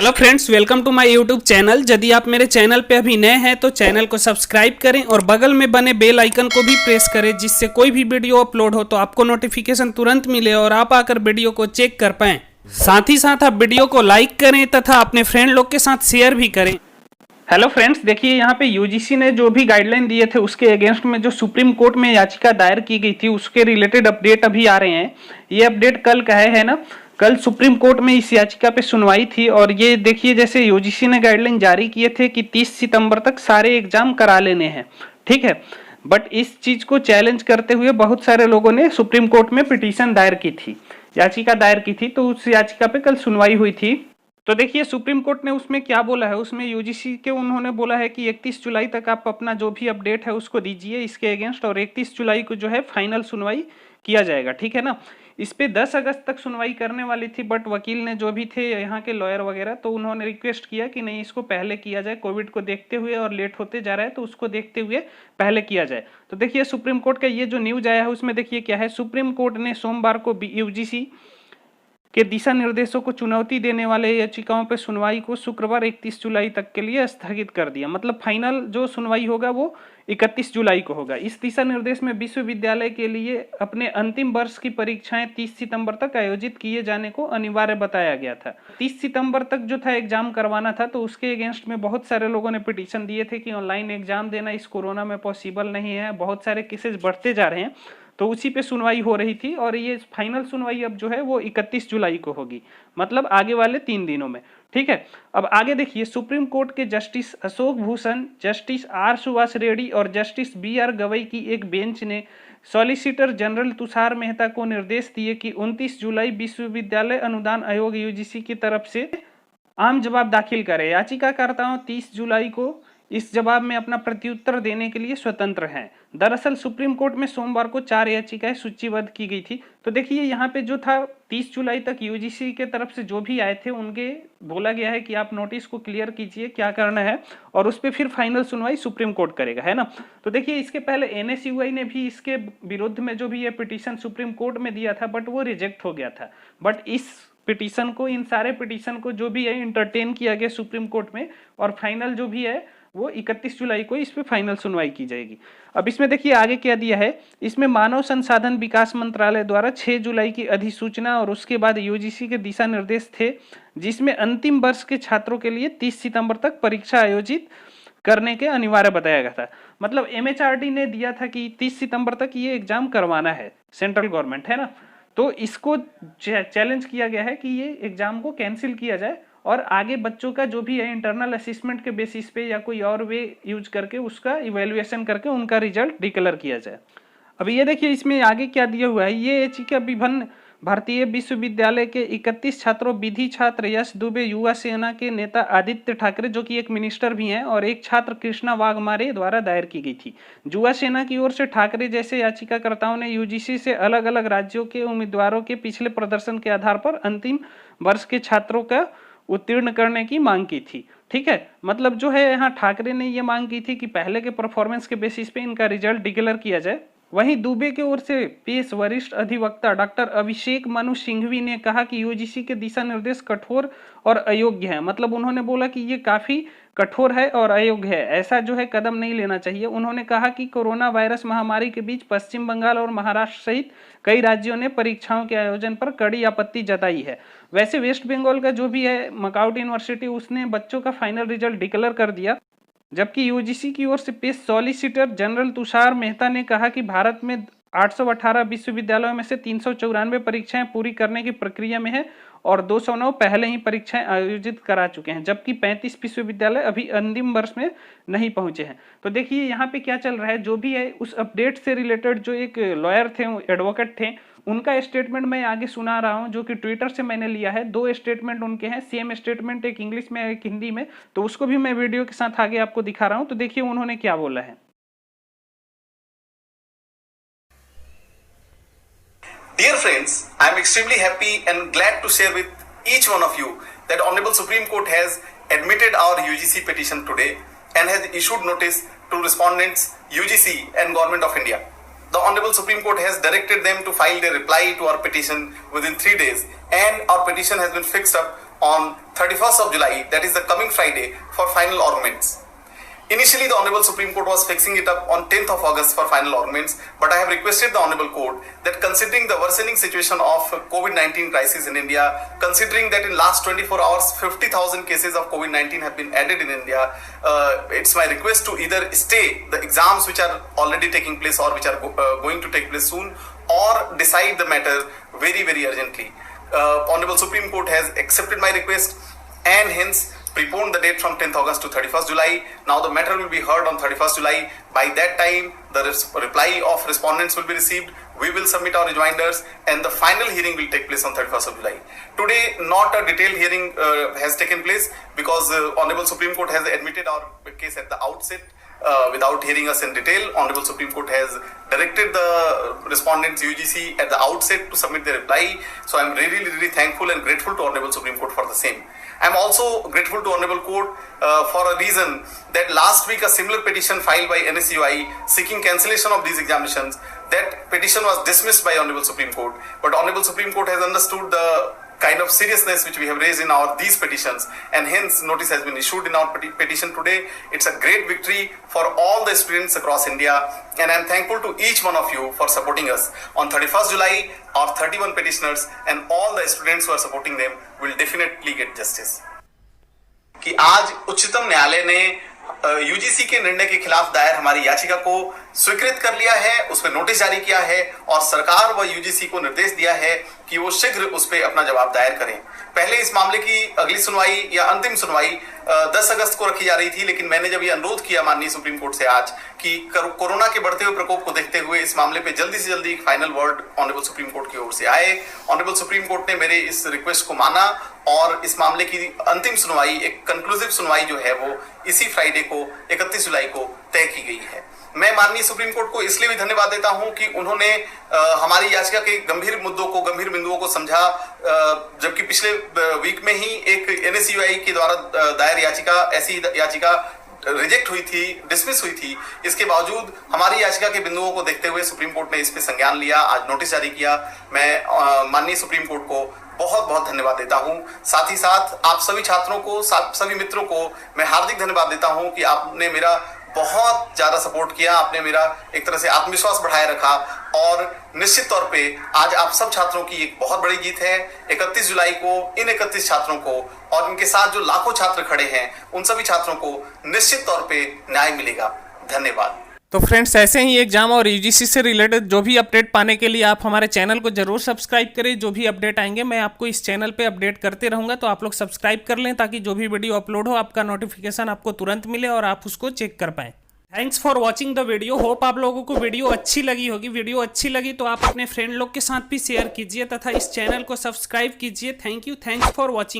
Hello friends, welcome to my YouTube channel. यदि आप मेरे चैनल पे अभी नए हैं तो चैनल को सब्सक्राइब करें और बगल में बने बेल आइकन को भी प्रेस करें, जिससे कोई भी वीडियो अपलोड हो तो आपको नोटिफिकेशन तुरंत मिले और आप आकर वीडियो को चेक कर पाएं। साथ ही साथ आप वीडियो को लाइक करें तथा अपने फ्रेंड लोग के साथ शेयर भी करें। हेलो फ्रेंड्स, देखिए यहाँ पे यूजीसी ने जो भी गाइडलाइन दिए थे उसके अगेंस्ट में जो सुप्रीम कोर्ट में याचिका दायर की गई थी उसके रिलेटेड अपडेट अभी आ रहे हैं। ये अपडेट कल का है ना। कल सुप्रीम कोर्ट में इस याचिका पे सुनवाई थी और ये देखिए, जैसे यूजीसी ने गाइडलाइन जारी किए थे कि 30 सितंबर तक सारे एग्जाम करा लेने हैं, ठीक है। बट इस चीज को चैलेंज करते हुए बहुत सारे लोगों ने सुप्रीम कोर्ट में पिटीशन दायर की थी, याचिका दायर की थी। तो उस याचिका पे कल सुनवाई हुई थी। तो देखिए सुप्रीम कोर्ट ने उसमें क्या बोला है। उसमें यूजीसी के उन्होंने बोला है कि 31 जुलाई तक आप अपना जो भी अपडेट है उसको दीजिए इसके अगेंस्ट, और 31 जुलाई को जो है फाइनल सुनवाई किया जाएगा, ठीक है ना। इस पे 10 अगस्त तक सुनवाई करने वाली थी, बट वकील ने जो भी थे यहाँ के लॉयर वगैरह, तो उन्होंने रिक्वेस्ट किया कि नहीं, इसको पहले किया जाए, कोविड को देखते हुए और लेट होते जा रहा है तो उसको देखते हुए पहले किया जाए। तो देखिए सुप्रीम कोर्ट का ये जो न्यूज आया है उसमें देखिए क्या है। सुप्रीम कोर्ट ने सोमवार को यूजीसी के दिशा निर्देशों को चुनौती देने वाले याचिकाओं पर सुनवाई को शुक्रवार 31 जुलाई तक के लिए स्थगित कर दिया। मतलब फाइनल जो सुनवाई होगा वो 31 जुलाई को होगा। इस दिशा निर्देश में विश्वविद्यालय के लिए अपने अंतिम वर्ष की परीक्षाएं 30 सितंबर तक आयोजित किए जाने को अनिवार्य बताया गया था। 30 सितंबर तक जो था एग्जाम करवाना था, तो उसके अगेंस्ट में बहुत सारे लोगों ने पिटीशन दिए थे कि ऑनलाइन एग्जाम देना इस कोरोना में पॉसिबल नहीं है। बहुत सारे केसेस बढ़ते जा रहे हैं, तो उसी पे सुनवाई हो रही थी। और ये फाइनल सुनवाई अब जो है वो 31 जुलाई को होगी, मतलब आगे वाले 3 दिनों में, ठीक है। अब आगे देखिए, सुप्रीम कोर्ट के justice Ashok Bhushan, justice R Subhash Reddy और जस्टिस BR गवई की एक बेंच ने सॉलिसिटर जनरल तुषार मेहता को निर्देश दिए कि 29 जुलाई विश्वविद्यालय अनुदान आयोग यूजीसी की तरफ से आम जवाब दाखिल करे। याचिकाकर्ताओं 30 जुलाई को इस जवाब में अपना प्रत्युत्तर देने के लिए स्वतंत्र हैं। दरअसल सुप्रीम कोर्ट में सोमवार को 4 याचिकाएं सूचीबद्ध की गई थी। तो देखिए यहाँ पे जो था 30 जुलाई तक यूजीसी के तरफ से जो भी आए थे उनके बोला गया है कि आप नोटिस को क्लियर कीजिए, क्या करना है, और उस पर फिर फाइनल सुनवाई सुप्रीम कोर्ट करेगा, है ना। तो देखिए इसके पहले NSUI ने भी इसके विरुद्ध में जो भी ये पिटीशन सुप्रीम कोर्ट में दिया था, बट वो रिजेक्ट हो गया था। बट इस पिटीशन को, इन सारे पिटीशन को जो भी है इंटरटेन किया गया सुप्रीम कोर्ट में, और फाइनल जो भी है वो 31 जुलाई को इस पे फाइनल सुनवाई की जाएगी। अब इसमें देखिए आगे क्या दिया है। इसमें मानव संसाधन विकास मंत्रालय द्वारा 6 जुलाई की अधिसूचना और उसके बाद यूजीसी के दिशा निर्देश थे, जिसमें अंतिम वर्ष के छात्रों के लिए 30 सितंबर तक परीक्षा आयोजित करने के अनिवार्य बताया गया था। मतलब MHRD ने दिया था कि 30 सितंबर तक ये एग्जाम करवाना है, सेंट्रल गवर्नमेंट, है ना। तो इसको चैलेंज किया गया है कि ये एग्जाम को कैंसिल किया जाए और आगे बच्चों का जो भी है इंटरनल असेसमेंट के बेसिस पे या कोई और वे यूज करके उसका इवैल्यूएशन करके उनका रिजल्ट डिक्लेयर किया जाए। अब ये देखिए इसमें आगे क्या दिया हुआ है। ये याचिका विभिन्न भारतीय विश्वविद्यालय के 31 छात्रों, विधि छात्र यश दुबे, युवा सेना के नेता आदित्य ठाकरे जो कि एक मिनिस्टर भी हैं, और एक छात्र कृष्णा वाघमारे द्वारा दायर की गई थी। युवा सेना की ओर से ठाकरे जैसे याचिकाकर्ताओं ने यूजीसी से अलग अलग राज्यों के उम्मीदवारों के पिछले प्रदर्शन के आधार पर अंतिम वर्ष के छात्रों का उत्तीर्ण करने की मांग की थी, ठीक है। मतलब जो है यहाँ ठाकरे ने ये मांग की थी कि पहले के परफॉर्मेंस के बेसिस पे इनका रिजल्ट डिक्लेयर किया जाए। वहीं दुबे की ओर से पेश वरिष्ठ अधिवक्ता डॉक्टर अभिषेक मनु सिंघवी ने कहा कि यूजीसी के दिशा निर्देश कठोर और अयोग्य है। मतलब उन्होंने बोला कि ये काफी कठोर है और अयोग्य है, ऐसा जो है कदम नहीं लेना चाहिए। उन्होंने कहा कि कोरोना वायरस महामारी के बीच पश्चिम बंगाल और महाराष्ट्र सहित कई राज्यों ने परीक्षाओं के आयोजन पर कड़ी आपत्ति जताई है। वैसे वेस्ट बंगाल का जो भी है मकाउट यूनिवर्सिटी, उसने बच्चों का फाइनल रिजल्ट डिक्लेयर कर दिया, जबकि यूजीसी की ओर से पेश सॉलिसिटर जनरल तुषार मेहता ने कहा कि भारत में 818 विश्वविद्यालयों में से 394 परीक्षाएं पूरी करने की प्रक्रिया में है और 209 पहले ही परीक्षाएं आयोजित करा चुके हैं, जबकि 35 विश्वविद्यालय अभी अंतिम वर्ष में नहीं पहुंचे हैं। तो देखिए यहाँ पे क्या चल रहा है। जो भी है उस अपडेट से रिलेटेड जो एक लॉयर थे, एडवोकेट थे, उनका स्टेटमेंट मैं आगे सुना रहा हूं, जो कि ट्विटर से मैंने लिया है। 2 स्टेटमेंट उनके हैं, सेम स्टेटमेंट, एक इंग्लिश में एक हिंदी में, तो उसको भी मैं वीडियो के साथ आगे आपको दिखा रहा हूं। तो देखिए उन्होंने क्या बोला है। Dear friends, I am extremely happy and glad to share with each one of you that Honorable Supreme Court has admitted our UGC petition today and has issued notice to respondents, UGC and Government of India. The Honorable Supreme Court has directed them to file their reply to our petition within 3 days, and our petition has been fixed up on 31st of July, that is the coming Friday, for final augments. Initially, the Honorable Supreme Court was fixing it up on 10th of August for final augments, but I have requested the Honorable Court that considering the worsening situation of COVID-19 crisis in India, considering that in last 24 hours, 50,000 cases of COVID-19 have been added in India, it's my request to either stay the exams which are already taking place or which are going to take place soon, or decide the matter very, very urgently. Honorable Supreme Court has accepted my request and hence preponed the date from 10th August to 31st July. Now the matter will be heard on 31st July. By that time, the reply of respondents will be received. We will submit our rejoinders and the final hearing will take place on 31st of July. Today, not a detailed hearing has taken place because Honorable Supreme Court has admitted our case at the outset. Without hearing us in detail, Honorable Supreme Court has directed the respondents UGC at the outset to submit their reply. So I am really, really thankful and grateful to Honorable Supreme Court for the same. I am also grateful to Honorable Court for a reason that last week a similar petition filed by NSUI seeking cancellation of these examinations, that petition was dismissed by Honorable Supreme Court. But Honorable Supreme Court has understood the kind of seriousness which we have raised in these petitions, and hence notice has been issued in our petition today. It's a great victory for all the students across India, and I'm thankful to each one of you for supporting us. On 31st July, our 31 petitioners and all the students who are supporting them will definitely get justice. कि आज उच्चतम न्यायालय ने UGC के निर्णय के खिलाफ दायर हमारी याचिका को स्वीकृत कर लिया है, उस पर नोटिस जारी किया है और सरकार व यूजीसी को निर्देश दिया है कि वो शीघ्र उस पर अपना जवाब दायर करें। पहले इस मामले की अगली सुनवाई या अंतिम सुनवाई 10 अगस्त को रखी जा रही थी, लेकिन मैंने जब ये अनुरोध किया माननीय सुप्रीम कोर्ट से आज कि कोरोना के बढ़ते हुए प्रकोप को देखते हुए इस मामले पे जल्दी से जल्दी एक final word honourable supreme court की ओर से आए, ऑनरेबल सुप्रीम कोर्ट ने मेरे इस रिक्वेस्ट को माना और इस मामले की अंतिम सुनवाई, एक कंक्लूसिव सुनवाई जो है वो इसी फ्राइडे को 31 जुलाई को तय की गई है। मैं माननीय सुप्रीम कोर्ट को इसलिए भी धन्यवाद देता हूं कि उन्होंने हमारी याचिका के गंभीर मुद्दों को, गंभीर बिंदुओं को समझा, जबकि पिछले वीक में ही एक एनएसयूआई के द्वारा दायर याचिका, ऐसी याचिका रिजेक्ट हुई थी, डिसमिस हुई थी। इसके बावजूद हमारी याचिका के बिंदुओं को देखते हुए सुप्रीम कोर्ट ने इस पे संज्ञान लिया, आज नोटिस जारी किया। मैं माननीय सुप्रीम कोर्ट को बहुत बहुत धन्यवाद देता हूं। साथ ही साथ आप सभी छात्रों को, सभी मित्रों को मैं हार्दिक धन्यवाद देता हूं कि आपने मेरा बहुत ज्यादा सपोर्ट किया, आपने मेरा एक तरह से आत्मविश्वास बढ़ाए रखा और निश्चित तौर पे आज आप सब छात्रों की एक बहुत बड़ी जीत है। 31 जुलाई को इन 31 छात्रों को और इनके साथ जो लाखों छात्र खड़े हैं उन सभी छात्रों को निश्चित तौर पे न्याय मिलेगा। धन्यवाद। तो फ्रेंड्स, ऐसे ही एग्जाम और यूजीसी से रिलेटेड जो भी अपडेट पाने के लिए आप हमारे चैनल को जरूर सब्सक्राइब करें। जो भी अपडेट आएंगे मैं आपको इस चैनल पे अपडेट करते रहूंगा, तो आप लोग सब्सक्राइब कर लें ताकि जो भी वीडियो अपलोड हो आपका नोटिफिकेशन आपको तुरंत मिले और आप उसको चेक कर पाएं। Thanks for watching the video. Hope आप लोगों को वीडियो अच्छी लगी होगी। वीडियो अच्छी लगी तो आप अपने फ्रेंड लोग के साथ भी शेयर कीजिए तथा इस चैनल को सब्सक्राइब कीजिए। Thank you, thanks for watching.